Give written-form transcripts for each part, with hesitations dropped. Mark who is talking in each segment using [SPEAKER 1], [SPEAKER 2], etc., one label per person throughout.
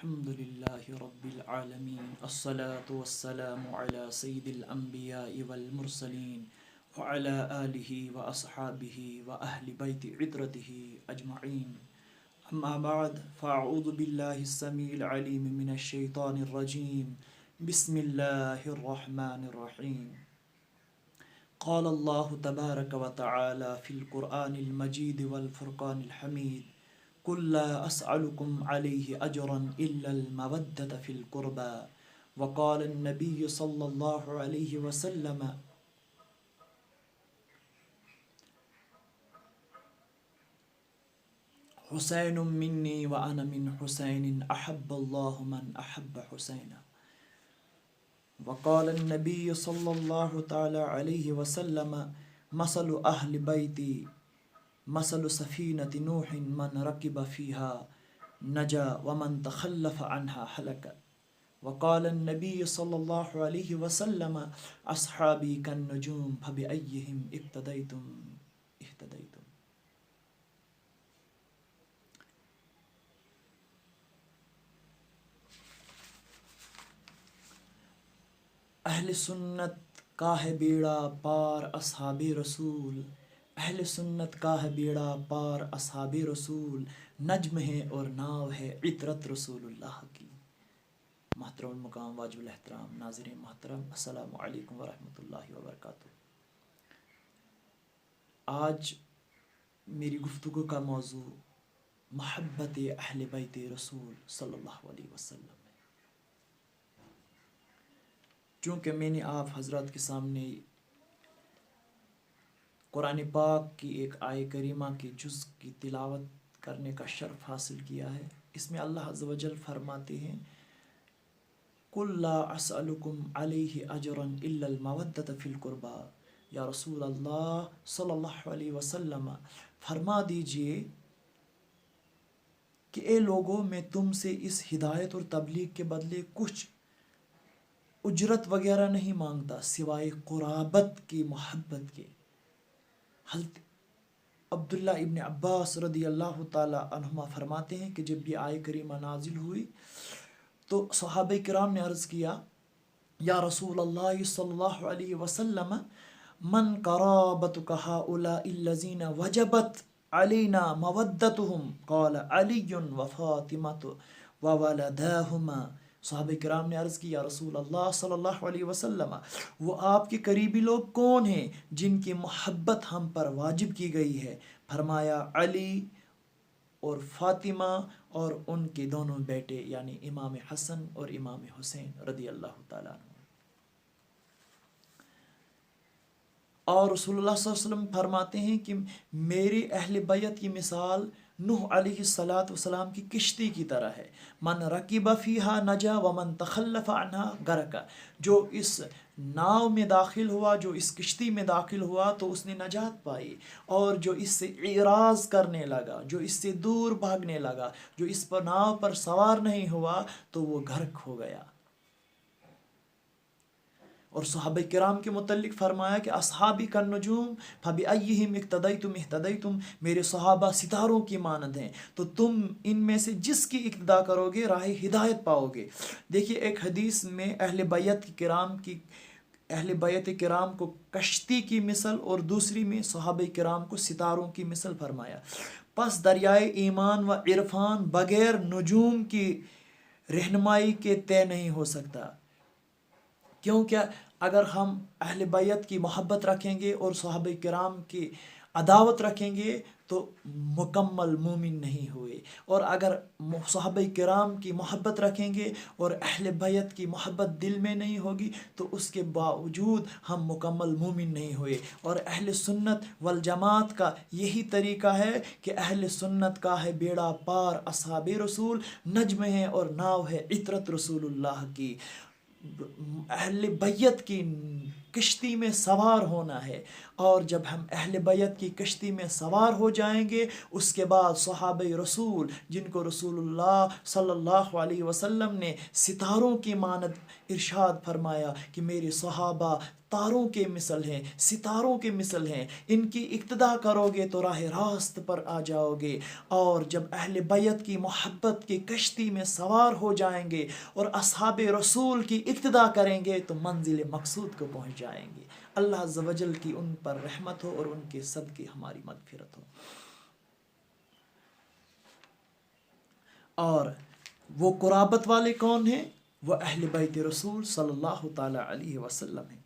[SPEAKER 1] الحمد لله رب العالمين الصلاة والسلام على سيد الأنبياء والمرسلين وعلى آله وأصحابه وأهل بيت عترته أجمعين. أما بعد فأعوذ بالله السميع العليم من الشيطان الرجيم. بسم الله الرحمن الرحيم. قال الله تبارك وتعالى في القرآن المجيد والفرقان الحميد: قل لا أسألكم عليه أجرا إلا المودة في القربى. وقال النبي صلى الله عليه وسلم: حسين مني وأنا من حسين أحب الله من أحب حسينا. وقال النبي صلى الله تعالى عليه وسلم: مثل أهل بيتي مثل سفينة نوح من ركب فيها نجا ومن تخلف عنها هلك. وقال النبي صلى الله عليه وسلم: أصحابي كالنجوم فبأيهم اقتديتم اهتديتم. اہل سنت کا ہے بیڑا پار اصحاب رسول، اہل سنت کا ہے بیڑا پار اصحاب رسول، نجم ہے اور ناو ہے عطرت رسول اللہ کی۔ محترم المقام واجب الاحترام ناظرین محترم، السلام علیکم ورحمۃ اللہ وبرکاتہ۔ آج میری گفتگو کا موضوع محبت اہل بیت رسول صلی اللہ علیہ وسلم ہے۔ چونکہ میں نے آپ حضرات کے سامنے قرآن پاک کی ایک آیہ کریمہ کے جز کی تلاوت کرنے کا شرف حاصل کیا ہے، اس میں اللہ عز و جل فرماتے ہیں: قُلْ لَا أَسْأَلُكُمْ عَلَيْهِ أَجْرًا إِلَّا الْمَوَدَّةَ فِي الْقُرْبَى۔ یا رسول اللہ صلی اللہ علیہ وسلم فرما دیجئے کہ اے لوگوں، میں تم سے اس ہدایت اور تبلیغ کے بدلے کچھ اجرت وغیرہ نہیں مانگتا سوائے قرابت کی محبت کے۔ حضرت عبداللہ ابن عباس رضی اللہ تعالی عنہما فرماتے ہیں کہ جب یہ آیہ کریمہ نازل ہوئی تو صحابہ کرام نے عرض کیا: یا رسول اللہ صلی اللہ علیہ وسلم، من قرابتک ہؤلاء الذین وجبت علینا مودتہم؟ قال علی وفاطمۃ وولداہما۔ صحابہ کرام نے عرض کی: یا رسول اللہ صلی اللہ علیہ وسلم، وہ آپ کے قریبی لوگ کون ہیں جن کی محبت ہم پر واجب کی گئی ہے؟ فرمایا: علی اور فاطمہ اور ان کے دونوں بیٹے، یعنی امام حسن اور امام حسین رضی اللہ تعالیٰ عنہ۔ اور رسول اللہ صلی اللہ علیہ وسلم فرماتے ہیں کہ میرے اہل بیت کی مثال نوح علیہ السلام کی کشتی کی طرح ہے۔ من رکب فیہا نجا ومن تخلف عنہا غرق۔ جو اس ناؤ میں داخل ہوا، جو اس کشتی میں داخل ہوا تو اس نے نجات پائی، اور جو اس سے اعراض کرنے لگا، جو اس سے دور بھاگنے لگا، جو اس پر ناؤ پر سوار نہیں ہوا تو وہ غرق ہو گیا۔ اور صحابہ کرام کے متعلق فرمایا کہ اصحابی کالنجوم فبأیہم اقتدیتم اہتدیتم، میرے صحابہ ستاروں کی مانند ہیں، تو تم ان میں سے جس کی اقتدا کرو گے راہ ہدایت پاؤ گے۔ دیکھیے، ایک حدیث میں اہل بیت کرام کو کشتی کی مثل اور دوسری میں صحابہ کرام کو ستاروں کی مثل فرمایا۔ پس دریائے ایمان و عرفان بغیر نجوم کی رہنمائی کے طے نہیں ہو سکتا، کیونکہ اگر ہم اہل بیت کی محبت رکھیں گے اور صحابہ کرام کی عداوت رکھیں گے تو مکمل مومن نہیں ہوئے، اور اگر صحابہ کرام کی محبت رکھیں گے اور اہل بیت کی محبت دل میں نہیں ہوگی تو اس کے باوجود ہم مکمل مومن نہیں ہوئے۔ اور اہل سنت والجماعت کا یہی طریقہ ہے کہ اہل سنت کا ہے بیڑا پار اصحاب رسول، نجم ہے اور ناو ہے عطرت رسول اللہ کی۔ اہل بیت کی کشتی میں سوار ہونا ہے، اور جب ہم اہل بیت کی کشتی میں سوار ہو جائیں گے، اس کے بعد صحابہ رسول جن کو رسول اللہ صلی اللہ علیہ وسلم نے ستاروں کی مانند ارشاد فرمایا کہ میرے صحابہ تاروں کے مثل ہیں، ستاروں کے مثل ہیں، ان کی اقتدا کرو گے تو راہ راست پر آ جاؤ گے، اور جب اہل بیت کی محبت کی کشتی میں سوار ہو جائیں گے اور اصحاب رسول کی اقتدا کریں گے تو منزل مقصود کو پہنچ جائیں گے۔ اللہ عز و جل کی ان پر رحمت ہو اور ان کے صدقے ہماری مغفرت ہو۔ اور وہ قرابت والے کون ہیں؟ وہ اہل بیت رسول صلی اللہ تعالی علیہ وسلم ہیں،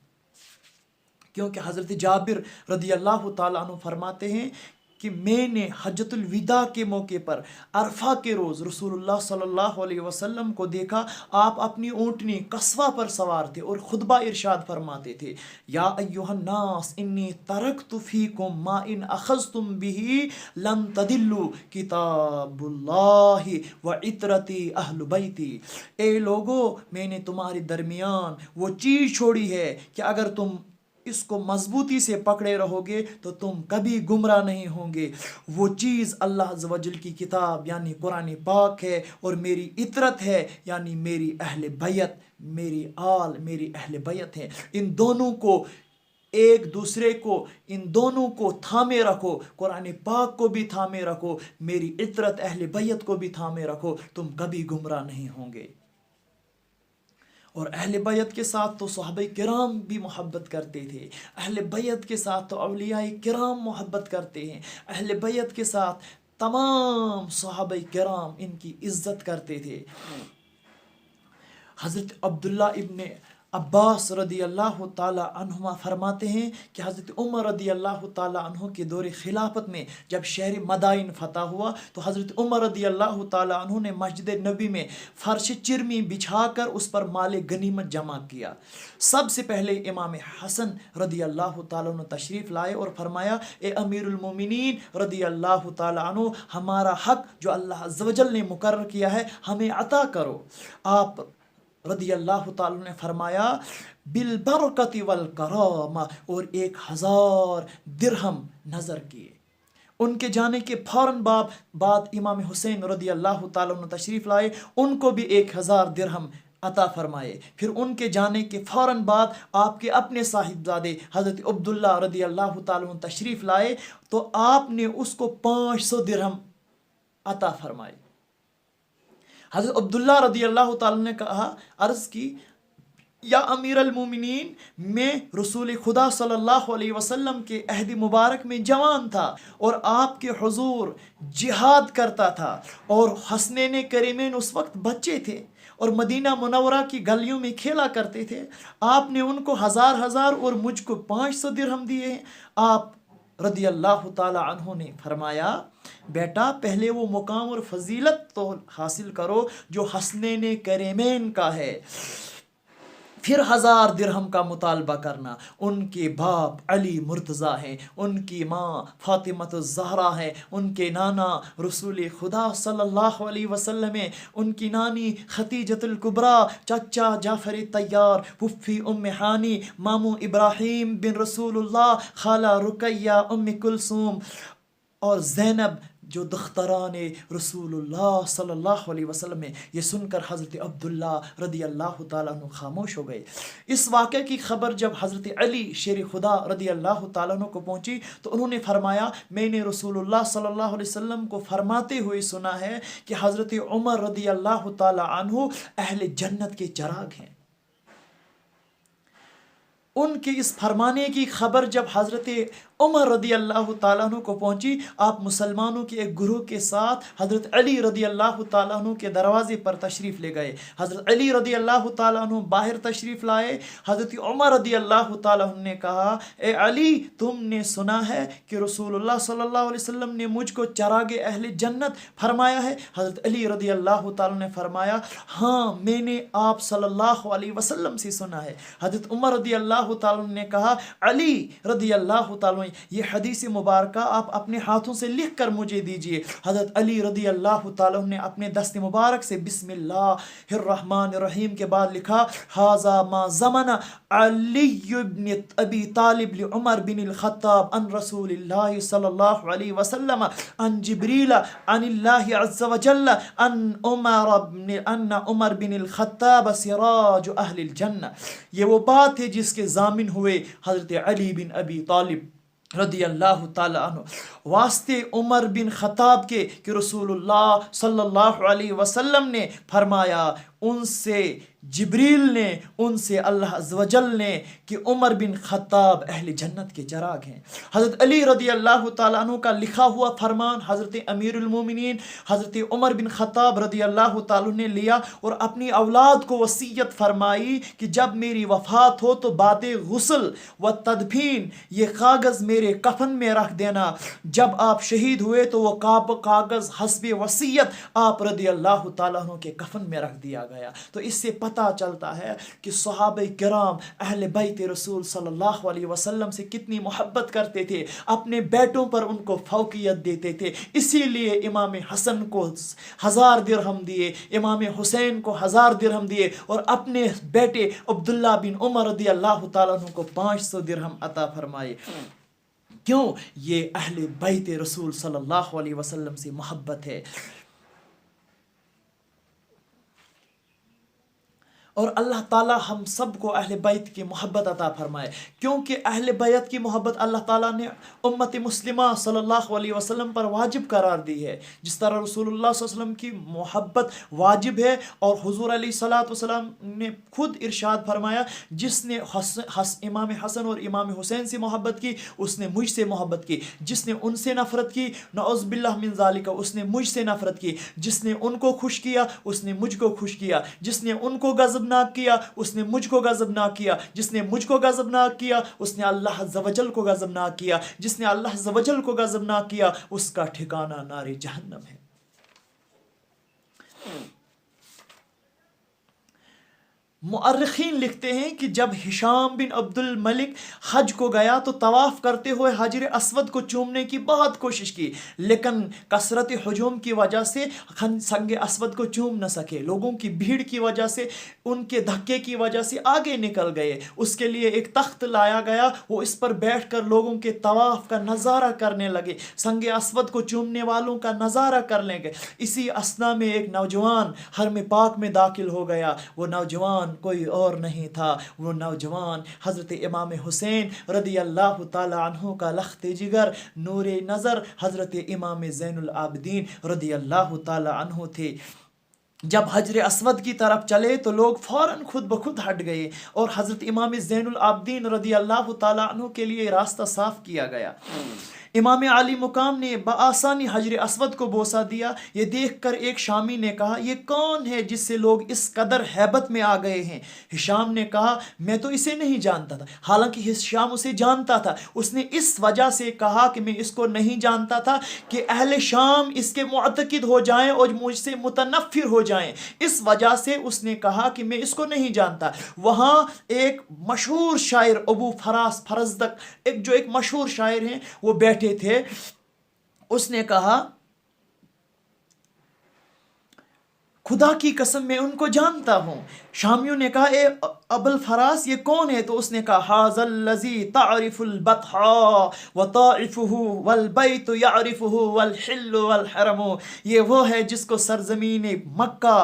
[SPEAKER 1] کیونکہ حضرت جابر رضی اللہ تعالیٰ عنہ فرماتے ہیں کہ میں نے حجۃ الوداع کے موقع پر عرفہ کے روز رسول اللہ صلی اللہ علیہ وسلم کو دیکھا، آپ اپنی اونٹنی قصوہ پر سوار تھے اور خطبہ ارشاد فرماتے تھے، یا ایھا الناس انی ترکت فیکم ما ان اخذتم به لن تضلوا کتاب اللہ وعطرتی اہل بیتی۔ اے لوگو، میں نے تمہارے درمیان وہ چیز چھوڑی ہے کہ اگر تم اس کو مضبوطی سے پکڑے رہو گے تو تم کبھی گمراہ نہیں ہوں گے۔ وہ چیز اللہ عز و جل کی کتاب یعنی قرآن پاک ہے، اور میری عطرت ہے یعنی میری اہل بیت، میری آل میری اہل بیت ہے۔ ان دونوں کو ایک دوسرے کو، ان دونوں کو تھامے رکھو، قرآن پاک کو بھی تھامے رکھو، میری عطرت اہل بیت کو بھی تھامے رکھو، تم کبھی گمراہ نہیں ہوں گے۔ اور اہل بیت کے ساتھ تو صحابہ کرام بھی محبت کرتے تھے، اہل بیت کے ساتھ تو اولیاء کرام محبت کرتے ہیں، اہل بیت کے ساتھ تمام صحابہ کرام ان کی عزت کرتے تھے۔ حضرت عبداللہ ابن عباس رضی اللہ تعالی عنہما فرماتے ہیں کہ حضرت عمر رضی اللہ تعالی عنہ کے دور خلافت میں جب شہر مدائن فتح ہوا تو حضرت عمر رضی اللہ تعالی عنہ نے مسجد نبی میں فرش چرمی بچھا کر اس پر مال غنیمت جمع کیا۔ سب سے پہلے امام حسن رضی اللہ تعالی عنہ تشریف لائے اور فرمایا، اے امیر المومنین رضی اللہ تعالی عنہ، ہمارا حق جو اللہ عز و جل نے مقرر کیا ہے ہمیں عطا کرو۔ آپ رضی اللہ تعالیٰ نے فرمایا، بالبرکت والکرامہ، اور 1000 درہم نظر کیے۔ ان کے جانے کے فوراً بعد امام حسین رضی اللہ تعالیٰ عنہ تشریف لائے، ان کو بھی 1000 درہم عطا فرمائے۔ پھر ان کے جانے کے فوراً بعد آپ کے اپنے صاحبزادے حضرت عبداللہ رضی اللہ تعالیٰ عنہ تشریف لائے تو آپ نے اس کو 500 درہم عطا فرمائے۔ حضرت عبداللہ رضی اللہ تعالیٰ نے کہا، عرض کی، یا امیر المومنین، میں رسول خدا صلی اللہ علیہ وسلم کے عہد مبارک میں جوان تھا اور آپ کے حضور جہاد کرتا تھا، اور حسنین کریمین اس وقت بچے تھے اور مدینہ منورہ کی گلیوں میں کھیلا کرتے تھے۔ آپ نے ان کو 1000 اور مجھ کو 500 درہم دیے ہیں۔ آپ رضی اللہ تعالی عنہ نے فرمایا، بیٹا پہلے وہ مقام اور فضیلت تو حاصل کرو جو حسنین کریمین کا ہے، پھر 1000 درہم کا مطالبہ کرنا۔ ان کے باپ علی مرتضیٰ ہیں، ان کی ماں فاطمۃ الزہرا ہیں، ان کے نانا رسول خدا صلی اللہ علیہ وسلم ہیں، ان کی نانی خدیجۃ الکبریٰ، چچا جعفر طیار، پھوپھی ام ہانی، ماموں ابراہیم بن رسول اللہ، خالہ رقیہ ام کلثوم، اور زینب جو دختران رسول اللہ صلی اللہ علیہ وسلم ہے۔ یہ سن کر حضرت عبداللہ رضی اللہ تعالیٰ عنہ خاموش ہو گئے۔ اس واقعے کی خبر جب حضرت علی شیر خدا رضی اللہ تعالیٰ عنہ کو پہنچی تو انہوں نے فرمایا، میں نے رسول اللہ صلی اللہ علیہ وسلم کو فرماتے ہوئے سنا ہے کہ حضرت عمر رضی اللہ تعالیٰ عنہ اہل جنت کے چراغ ہیں۔ ان کے اس فرمانے کی خبر جب حضرت عمر رضی اللہ تعالیٰ عنہ کو پہنچی، آپ مسلمانوں کے ایک گروہ کے ساتھ حضرت علی رضی اللہ تعالیٰ عنہ کے دروازے پر تشریف لے گئے۔ حضرت علی رضی اللہ تعالیٰ عنہ باہر تشریف لائے۔ حضرت عمر رضی اللہ تعالیٰ عنہ نے کہا، اے علی، تم نے سنا ہے کہ رسول اللہ صلی اللہ علیہ وسلم نے مجھ کو چراغ اہل جنت فرمایا ہے؟ حضرت علی رضی اللہ تعالیٰ نے فرمایا، ہاں میں نے آپ صلی اللہ علیہ وسلم سے سنا ہے۔ حضرت عمر رضی اللہ تعالیٰ نے کہا، علی رضی اللہ تعالیٰ یہ حدیث مبارکہ آپ اپنے ہاتھوں سے لکھ کر مجھے دیجئے۔ حضرت علی رضی اللہ تعالیٰ نے اپنے دست مبارک سے بسم اللہ الرحمن الرحیم کے بعد لکھا ھذا ما ضمن علی بن ابی طالب لعمر بن الخطاب عن رسول اللہ صلی اللہ علیہ وسلم عن جبریل عن اللہ عز وجل ان عمر بن الخطاب سراج اہل الجنہ۔ یہ وہ بات ہے جس کے ضامن ہوئے حضرت علی بن ابی طالب رضی اللہ تعالی عنہ واسطے عمر بن خطاب کے کہ رسول اللہ صلی اللہ علیہ وسلم نے فرمایا ان سے جبریل نے ان سے اللہ عز و جل نے کہ عمر بن خطاب اہل جنت کے چراغ ہیں۔ حضرت علی رضی اللہ تعالیٰ عنہ کا لکھا ہوا فرمان حضرت امیر المومنین حضرت عمر بن خطاب رضی اللہ تعالیٰ نے لیا اور اپنی اولاد کو وصیت فرمائی کہ جب میری وفات ہو تو بات غسل و تدفین یہ کاغذ میرے کفن میں رکھ دینا۔ جب آپ شہید ہوئے تو وہ کاغذ حسب وصیت آپ رضی اللہ تعالیٰ عنہ کے کفن میں رکھ دیا گیا۔ تو اس سے پتہ چلتا ہے کہ صحابہ کرام اہل بیت رسول صلی اللہ علیہ وسلم سے کتنی محبت کرتے تھے، اپنے بیٹوں پر ان کو فوقیت دیتے تھے۔ اسی لیے امام حسن کو 1000 درہم دیے، امام حسین کو 1000 درہم دیے اور اپنے بیٹے عبداللہ بن عمر رضی اللہ تعالیٰ عنہ کو 500 درہم عطا فرمائے۔ کیوں؟ یہ اہل بیت رسول صلی اللہ علیہ وسلم سے محبت ہے۔ اور اللہ تعالیٰ ہم سب کو اہل بیت کی محبت عطا فرمائے، کیونکہ اہل بیت کی محبت اللہ تعالیٰ نے امت مسلمہ صلی اللہ علیہ وسلم پر واجب قرار دی ہے، جس طرح رسول اللہ صلی اللہ علیہ وسلم کی محبت واجب ہے۔ اور حضور علیہ الصلوۃ والسلام نے خود ارشاد فرمایا جس نے امام حسن اور امام حسین سے محبت کی اس نے مجھ سے محبت کی، جس نے ان سے نفرت کی نعوذ باللہ من ذالک اس نے مجھ سے نفرت کی، جس نے ان کو خوش کیا اس نے مجھ کو خوش کیا، جس نے ان کو غضب ناک کیا اس نے مجھ کو غضبناک کیا، جس نے مجھ کو غضبناک کیا اس نے اللہ عز و جل کو غضبناک کیا، جس نے اللہ عز و جل کو غضبناک کیا اس کا ٹھکانہ نار جہنم ہے۔ مؤرخین لکھتے ہیں کہ جب ہشام بن عبد الملک حج کو گیا تو طواف کرتے ہوئے حجر اسود کو چومنے کی بہت کوشش کی، لیکن کثرت ہجوم کی وجہ سے سنگ اسود کو چوم نہ سکے، لوگوں کی بھیڑ کی وجہ سے ان کے دھکے کی وجہ سے آگے نکل گئے۔ اس کے لیے ایک تخت لایا گیا، وہ اس پر بیٹھ کر لوگوں کے طواف کا نظارہ کرنے لگے، سنگ اسود کو چومنے والوں کا نظارہ کر لیں گے۔ اسی اثنا میں ایک نوجوان حرم پاک میں داخل ہو گیا، وہ نوجوان کوئی اور نہیں تھا، وہ نوجوان حضرت امام حسین رضی اللہ تعالی عنہ کا لخت جگر نور نظر حضرت امام زین العابدین رضی اللہ تعالی عنہ تھے۔ جب حجر اسود کی طرف چلے تو لوگ فوراً خود بخود ہٹ گئے اور حضرت امام زین العابدین رضی اللہ تعالی عنہ کے لیے راستہ صاف کیا گیا۔ امام علی مقام نے بآسانی حجر اسود کو بوسہ دیا۔ یہ دیکھ کر ایک شامی نے کہا یہ کون ہے جس سے لوگ اس قدر ہیبت میں آ گئے ہیں؟ ہشام نے کہا میں تو اسے نہیں جانتا تھا، حالانکہ ہشام اسے جانتا تھا۔ اس نے اس وجہ سے کہا کہ میں اس کو نہیں جانتا تھا کہ اہل شام اس کے معتقد ہو جائیں اور مجھ سے متنفر ہو جائیں، اس وجہ سے اس نے کہا کہ میں اس کو نہیں جانتا۔ وہاں ایک مشہور شاعر ابو فراس فرزدق ایک مشہور شاعر ہیں، وہ بیٹھے تھے۔ اس نے کہا خدا کی قسم میں ان کو جانتا ہوں۔ شامیوں نے کہا اے ابو الفراس یہ کون ہے؟ تو اس نے کہا ھذا الذی تعرف البطحاء وطائفه والبیت یعرفه والحل والحرم، یہ وہ ہے جس کو سرزمین مکہ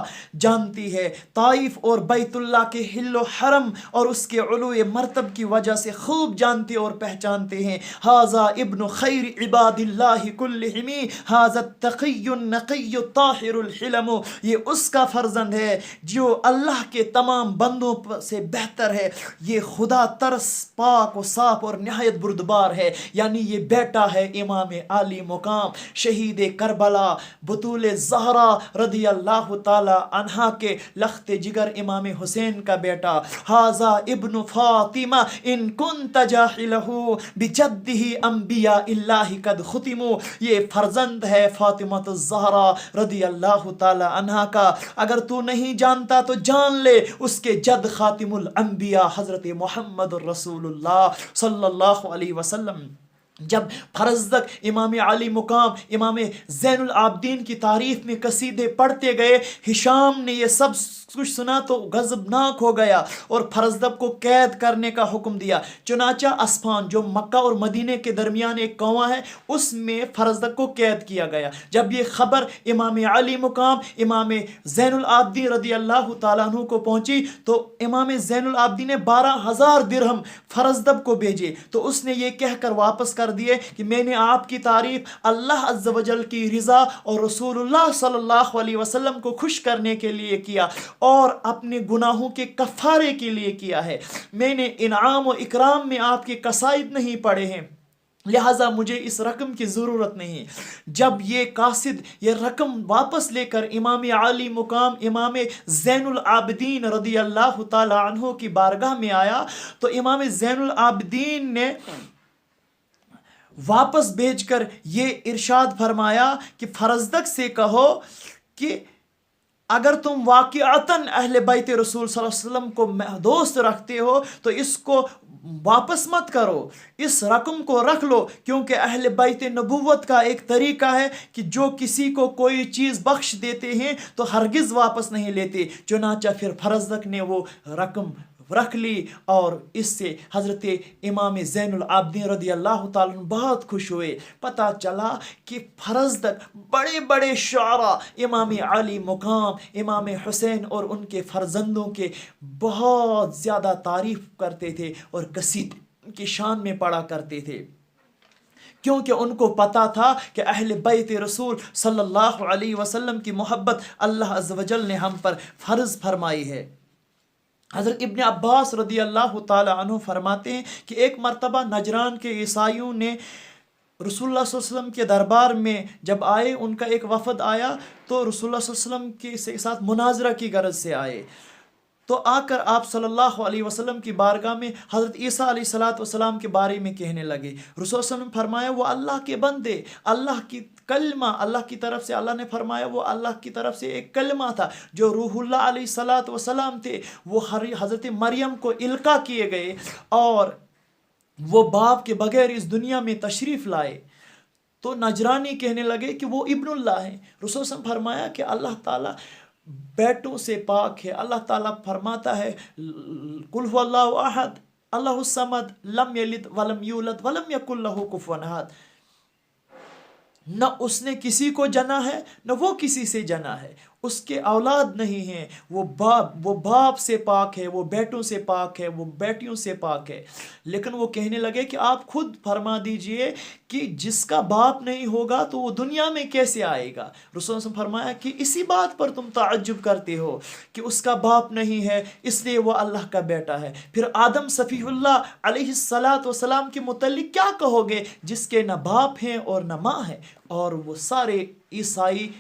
[SPEAKER 1] جانتی ہے، طائف اور بیت اللہ کے حل و حرم اور اس کے علو مرتب کی وجہ سے خوب جانتے اور پہچانتے ہیں۔ ھذا ابن خیر عباد اللہ کلہم، ھذا التقی النقی الطاہر الحلم، یہ اس کا فرزند ہے جو اللہ کے تمام بندوں سے بہتر ہے، یہ خدا ترس پاک و صاف اور نہایت بردبار ہے۔ یعنی یہ بیٹا ہے امام عالی مقام شہید کربلا بطول زہرا رضی اللہ تعالی عنہا کے لخت جگر امام حسین کا بیٹا۔ ھذا ابن فاطمہ ان کنت جاہلہ بجدہ انبیاء اللہ قد ختموا، یہ فرزند ہے فاطمہ الزہرا رضی اللہ تعالی عنہا کا، اگر تو نہیں جانتا تو جان لے اس کے جد خاتم الانبیاء حضرت محمد الرسول اللہ صلی اللہ علیہ وسلم جب فرزدق امام علی مقام امام زین العابدین کی تعریف میں قصیدے پڑھتے گئے، ہشام نے یہ سب کچھ سنا تو غضبناک ہو گیا اور فرزدق کو قید کرنے کا حکم دیا۔ چنانچہ اسفان جو مکہ اور مدینے کے درمیان ایک کنواں ہے، اس میں فرزدق کو قید کیا گیا۔ جب یہ خبر امام علی مقام امام زین العابدین رضی اللہ تعالیٰ عنہ کو پہنچی تو امام زین العابدین نے 12,000 درہم فرزدق کو بھیجے، تو اس نے یہ کہہ کر واپس کر دیے کہ میں نے آپ کی تعریف اللہ عز و جل کی رضا اور رسول اللہ صلی اللہ علیہ وسلم کو خوش کرنے کے لیے کیا اور اپنے گناہوں کے کفارے کے لیے کیا ہے۔ میں نے انعام و اکرام میں آپ کے قصائد نہیں پڑھے ہیں، لہٰذا مجھے اس رقم کی ضرورت نہیں۔ جب یہ قاصد یہ رقم واپس لے کر امام علی مقام امام زین العابدین رضی اللہ تعالی عنہ کی بارگاہ میں آیا تو امام زین العابدین نے واپس بھیج کر یہ ارشاد فرمایا کہ فرزدق سے کہو کہ اگر تم واقعتاً اہل بیت رسول صلی اللہ علیہ وسلم کو دوست رکھتے ہو تو اس کو واپس مت کرو، اس رقم کو رکھ لو، کیونکہ اہل بیت نبوت کا ایک طریقہ ہے کہ جو کسی کو کوئی چیز بخش دیتے ہیں تو ہرگز واپس نہیں لیتے۔ چنانچہ پھر فرزدق نے وہ رقم رکھ لی اور اس سے حضرت امام زین العابدین رضی اللہ تعالیٰ عنہ بہت خوش ہوئے۔ پتہ چلا کہ فرزدق بڑے بڑے شعراء امام علی مقام امام حسین اور ان کے فرزندوں کے بہت زیادہ تعریف کرتے تھے اور قصیدے کی شان میں پڑھا کرتے تھے، کیونکہ ان کو پتا تھا کہ اہل بیت رسول صلی اللہ علیہ وسلم کی محبت اللہ عز و جل نے ہم پر فرض فرمائی ہے۔ حضرت ابن عباس رضی اللہ تعالی عنہ فرماتے ہیں کہ ایک مرتبہ نجران کے عیسائیوں نے رسول اللہ صلی اللہ علیہ وسلم کے دربار میں جب آئے، ان کا ایک وفد آیا تو رسول اللہ صلی اللہ علیہ وسلم کے ساتھ مناظرہ کی غرض سے آئے، تو آ کر آپ صلی اللہ علیہ وسلم کی بارگاہ میں حضرت عیسیٰ علیہ السلام کے بارے میں کہنے لگے۔ رسول اللہ صلی اللہ علیہ وسلم فرمایا وہ اللہ کے بندے، اللہ کی کلمہ، اللہ کی طرف سے، اللہ نے فرمایا وہ اللہ کی طرف سے ایک کلمہ تھا جو روح اللہ علیہ السلام تھے، وہ حضرت مریم کو القا کیے گئے اور وہ باپ کے بغیر اس دنیا میں تشریف لائے۔ تو نجرانی کہنے لگے کہ وہ ابن اللہ ہیں۔ رسول اللہ صلی اللہ علیہ وسلم فرمایا کہ اللہ تعالیٰ بیٹوں سے پاک ہے۔ اللہ تعالیٰ فرماتا ہے قل هو اللہ احد اللہ الصمد لم یلد ولم یولد ولم یکن لہ کفوا احد، نہ اس نے کسی کو جنا ہے نہ وہ کسی سے جنا ہے، اس کے اولاد نہیں ہیں، وہ باپ سے پاک ہے، وہ بیٹوں سے پاک ہے، وہ بیٹیوں سے پاک ہے۔ لیکن وہ کہنے لگے کہ آپ خود فرما دیجئے کہ جس کا باپ نہیں ہوگا تو وہ دنیا میں کیسے آئے گا؟ رسول اللہ نے فرمایا کہ اسی بات پر تم تعجب کرتے ہو کہ اس کا باپ نہیں ہے اس لیے وہ اللہ کا بیٹا ہے، پھر آدم صفی اللہ علیہ السلام کے متعلق کیا کہو گے جس کے نہ باپ ہیں اور نہ ماں ہے؟ اور وہ سارے عیسائی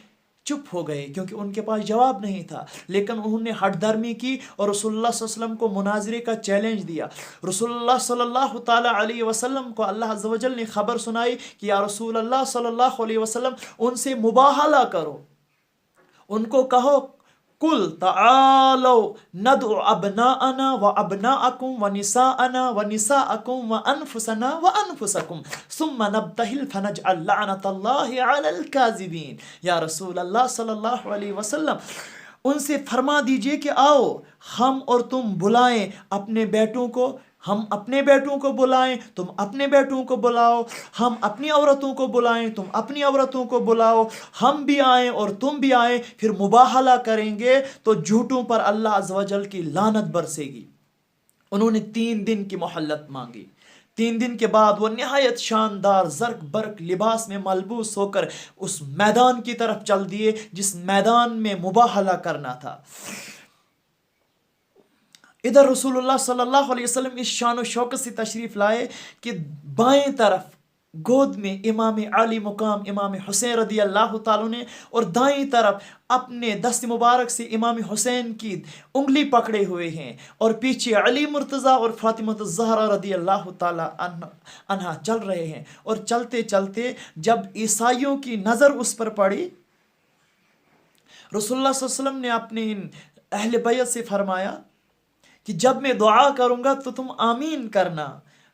[SPEAKER 1] چپ ہو گئے کیونکہ ان کے پاس جواب نہیں تھا، لیکن انہوں نے ہٹ درمی کی اور رسول اللہ صلی اللہ علیہ وسلم کو مناظرے کا چیلنج دیا۔ رسول اللہ صلی اللہ تعالی علیہ وسلم کو اللہ عز و جل نے خبر سنائی کہ یا رسول اللہ صلی اللہ علیہ وسلم ان سے مباہلہ کرو، ان کو کہو قل تعالوا ندعو ابناءنا وابناءکم ونساءنا ونساءکم وانفسنا وانفسکم ثم نبتہل فنجعل لعنت اللہ علی الکاذبین۔ یا رسول اللہ صلی اللہ علیہ وسلم ان سے فرما دیجئے کہ آؤ ہم اور تم بلائیں اپنے بیٹوں کو، ہم اپنے بیٹوں کو بلائیں، تم اپنے بیٹوں کو بلاؤ، ہم اپنی عورتوں کو بلائیں، تم اپنی عورتوں کو بلاؤ، ہم بھی آئیں اور تم بھی آئیں، پھر مباہلہ کریں گے تو جھوٹوں پر اللہ عز و جل کی لعنت برسے گی۔ انہوں نے 3 دن کی مہلت مانگی۔ 3 دن کے بعد وہ نہایت شاندار زرق برق لباس میں ملبوس ہو کر اس میدان کی طرف چل دیے جس میدان میں مباہلہ کرنا تھا۔ ادھر رسول اللہ صلی اللہ علیہ وسلم اس شان و شوکت سے تشریف لائے کہ بائیں طرف گود میں امام علی مقام امام حسین رضی اللہ تعالیٰ نے اور دائیں طرف اپنے دست مبارک سے امام حسین کی انگلی پکڑے ہوئے ہیں اور پیچھے علی مرتضیٰ اور فاطمہ الزہرا رضی اللہ تعالیٰ عنہا چل رہے ہیں۔ اور چلتے چلتے جب عیسائیوں کی نظر اس پر پڑی، رسول اللہ صلی اللہ علیہ وسلم نے اپنے ان اہل بیت سے فرمایا کہ جب میں دعا کروں گا تو تم آمین کرنا،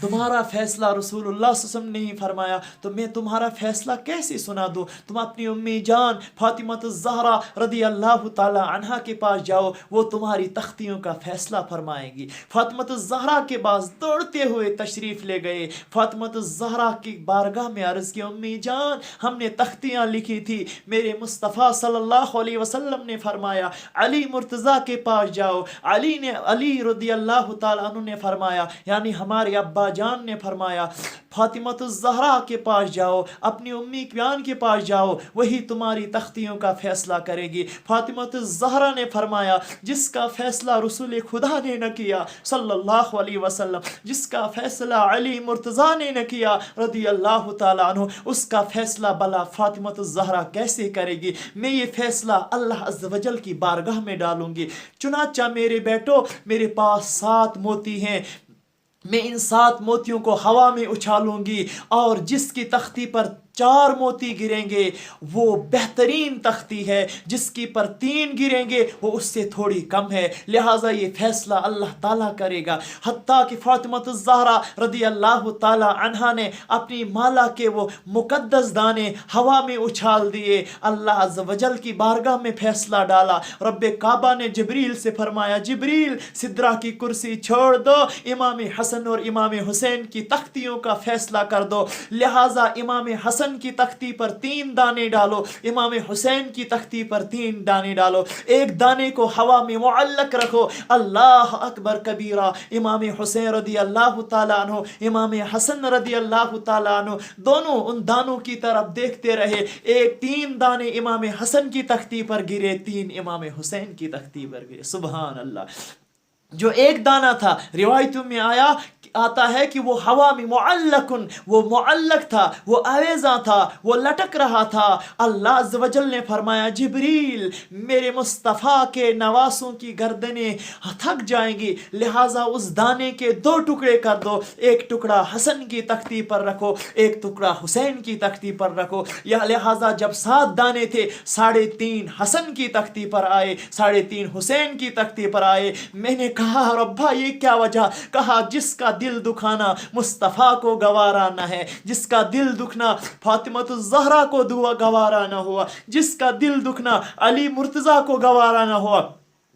[SPEAKER 1] تمہارا فیصلہ رسول اللہ صلی اللہ علیہ وسلم نے ہی فرمایا، تو میں تمہارا فیصلہ کیسے سنا دوں؟ تم اپنی امی جان فاطمہ الزہرا رضی اللہ تعالی عنہا کے پاس جاؤ، وہ تمہاری تختیوں کا فیصلہ فرمائیں گی۔ فاطمہ الزہرا کے پاس دوڑتے ہوئے تشریف لے گئے، فاطمہ الزہرا کی بارگاہ میں عرض کی، امی جان ہم نے تختیاں لکھی تھی، میرے مصطفیٰ صلی اللہ علیہ وسلم نے فرمایا علی مرتضیٰ کے پاس جاؤ، علی رضی اللہ تعالیٰ عنہ نے فرمایا، یعنی ہمارے ابا جان نے فرمایا فاطمہ الزہرا کے پاس جاؤ، اپنی امی بیان کے پاس جاؤ، وہی تمہاری تختیوں کا فیصلہ کرے گی۔ فاطمہ الزہرا نے فرمایا جس کا فیصلہ رسول خدا نے نہ کیا صلی اللہ علیہ وسلم، جس کا فیصلہ علی مرتضیٰ نے نہ کیا رضی اللہ تعالیٰ عنہ، اس کا فیصلہ بلا فاطمہ الزہرا کیسے کرے گی؟ میں یہ فیصلہ اللہ عز و جل کی بارگاہ میں ڈالوں گی۔ چنانچہ میرے بیٹو، میرے پاس 7 موتی ہیں، میں ان 7 موتیوں کو ہوا میں اچھالوں گی، اور جس کی تختی پر 4 موتی گریں گے وہ بہترین تختی ہے، جس کی پر 3 گریں گے وہ اس سے تھوڑی کم ہے، لہٰذا یہ فیصلہ اللہ تعالیٰ کرے گا۔ حتیٰ کہ فاطمہ الزہرا رضی اللہ تعالیٰ عنہا نے اپنی مالا کے وہ مقدس دانے ہوا میں اچھال دیے، اللہ عز و جل کی بارگاہ میں فیصلہ ڈالا۔ رب کعبہ نے جبریل سے فرمایا جبریل سدرہ کی کرسی چھوڑ دو، امام حسن اور امام حسین کی تختیوں کا فیصلہ کر دو، لہٰذا امام حسن کی تختی پر 3 دانے ڈالو، امام حسین کی تختی پر 3 دانے ڈالو، ایک دانے کو ہوا میں معلق رکھو، اللہ اکبر کبیرہ، امام حسین رضی اللہ تعالیٰ عنہ، امام حسن رضی اللہ تعالیٰ عنہ دونوں ان دانوں کی طرف دیکھتے رہے، 3 دانے امام حسن کی تختی پر گرے، 3 امام حسین کی تختی پر گرے، سبحان اللہ۔ جو ایک دانہ تھا روایتوں میں آتا ہے کہ وہ ہوا میں معلق تھا، وہ آویزاں تھا، وہ لٹک رہا تھا۔ اللہ عز و جل نے فرمایا جبریل میرے مصطفیٰ کے نواسوں کی گردنیں تھک جائیں گی، لہٰذا اس دانے کے 2 ٹکڑے کر دو، ایک ٹکڑا حسن کی تختی پر رکھو، ایک ٹکڑا حسین کی تختی پر رکھو، یا لہٰذا جب 7 دانے تھے 3.5 حسن کی تختی پر آئے، 3.5 حسین کی تختی پر آئے۔ میں نے کہا ربا یہ کیا وجہ؟ کہا جس کا دل دکھانا مصطفیٰ کو گوارا نہ ہے، جس کا دل دکھنا فاطمہ الزہرا کو گوارا نہ ہوا، جس کا دل دکھنا علی مرتضیٰ کو گوارا نہ ہوا،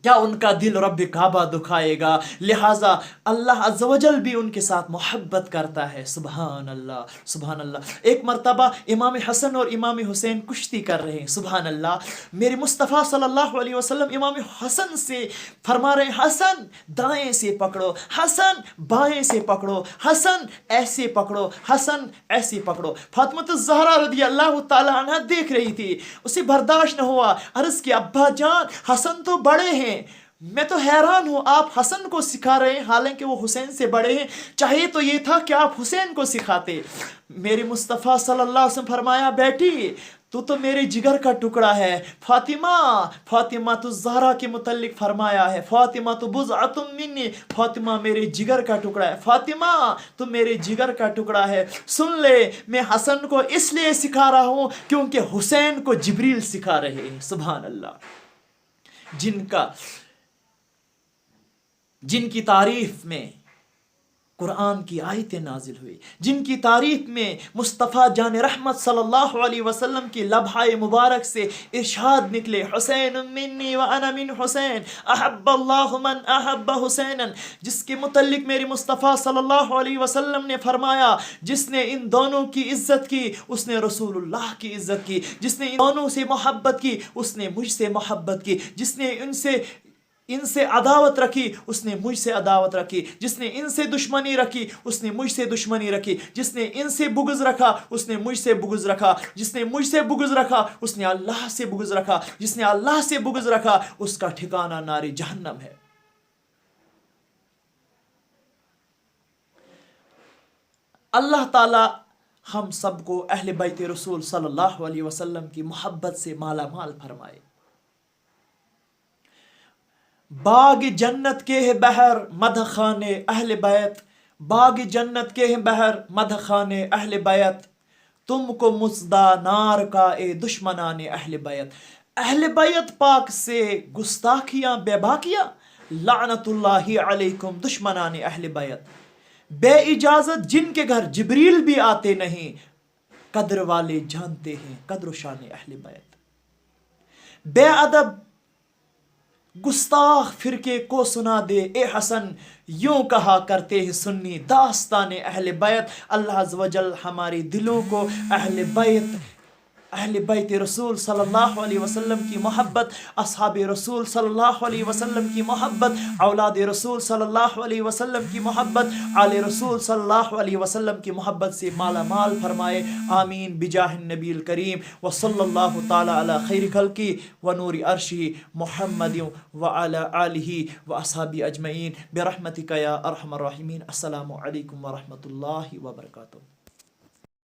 [SPEAKER 1] کیا ان کا دل رب کعبہ دکھائے گا؟ لہٰذا اللہ عز و جل بھی ان کے ساتھ محبت کرتا ہے، سبحان اللہ سبحان اللہ۔ ایک مرتبہ امام حسن اور امام حسین کشتی کر رہے ہیں، سبحان اللہ، میرے مصطفیٰ صلی اللہ علیہ وسلم امام حسن سے فرما رہے ہیں حسن دائیں سے پکڑو، حسن بائیں سے پکڑو، حسن ایسے پکڑو، حسن ایسے پکڑو۔ فاطمہ الزہرا رضی اللہ تعالیٰ عنہ دیکھ رہی تھی، اسے برداشت نہ ہوا، عرض کیا ابا جان حسن تو بڑے ہیں، میں تو حیران ہوں آپ حسن کو سکھا رہے ہیں حالانکہ وہ حسین سے بڑے ہیں، چاہیے تو یہ تھا کہ آپ حسین کو سکھاتے۔ میرے مصطفیٰ صلی اللہ علیہ وسلم فرمایا بیٹی تو میرے جگر کا ٹکڑا ہے، فاطمہ الزہرا کے متعلق فرمایا ہے فاطمہ تو بضعۃ منی، فاطمہ میرے جگر کا ٹکڑا ہے، فاطمہ تو میرے جگر کا ٹکڑا ہے۔ سن لے میں حسن کو اس لیے سکھا رہا ہوں کیونکہ حسین کو جبریل سکھا رہے ہیں، سبحان اللہ، جن کی تعریف میں قرآن کی آیتیں نازل ہوئی، جن کی تعریف میں مصطفیٰ جان رحمت صلی اللہ علیہ وسلم کی لبھائے مبارک سے ارشاد نکلے حسین منی وانا من حسین احب اللہ من احب حسینا، جس کے متعلق میرے مصطفیٰ صلی اللہ علیہ وسلم نے فرمایا جس نے ان دونوں کی عزت کی اس نے رسول اللہ کی عزت کی، جس نے ان دونوں سے محبت کی اس نے مجھ سے محبت کی، جس نے ان سے عداوت رکھی اس نے مجھ سے عداوت رکھی، جس نے ان سے دشمنی رکھی اس نے مجھ سے دشمنی رکھی، جس نے ان سے بغض رکھا اس نے مجھ سے بغض رکھا، جس نے مجھ سے بغض رکھا اس نے اللہ سے بغض رکھا، جس نے اللہ سے بغض رکھا اس کا ٹھکانہ نار جہنم ہے۔ اللہ تعالی ہم سب کو اہل بیت رسول صلی اللہ علیہ وسلم کی محبت سے مالا مال فرمائے۔ باغ جنت کے ہے بہر مدح خانے اہل بیت، باغ جنت کے ہے بہر مدح خانے اہل بیت، تم کو مژدہ نار کا اے دشمنان اہل بیت۔ اہل بیت پاک سے گستاخیاں بے باکیاں، لعنت اللہ علیکم دشمنان اہل بیت۔ بے اجازت جن کے گھر جبریل بھی آتے نہیں، قدر والے جانتے ہیں قدر و شان اہل بیت۔ بے ادب گستاخ فرقے کو سنا دے اے حسن، یوں کہا کرتے ہیں سنی داستان اہل بیت۔ اللہ عز و جل ہمارے دلوں کو اہل بیت رسول صلی اللہ علیہ وسلم کی محبت، اصحاب رسول صلی اللہ علیہ وسلم کی محبت، اولاد رسول صلی اللہ علیہ وسلم کی محبت، آل رسول صلی اللہ علیہ وسلم کی محبت سے مالا مال فرمائے، آمین بجاہ النبی الکریم، وصلی اللہ تعالی علی خیر خلقی ونور عرشی محمد وعلی آلہ واصحابہ اجمعین برحمتک یا ارحم الراحمین۔ السلام علیکم ورحمۃ اللہ وبرکاتہ۔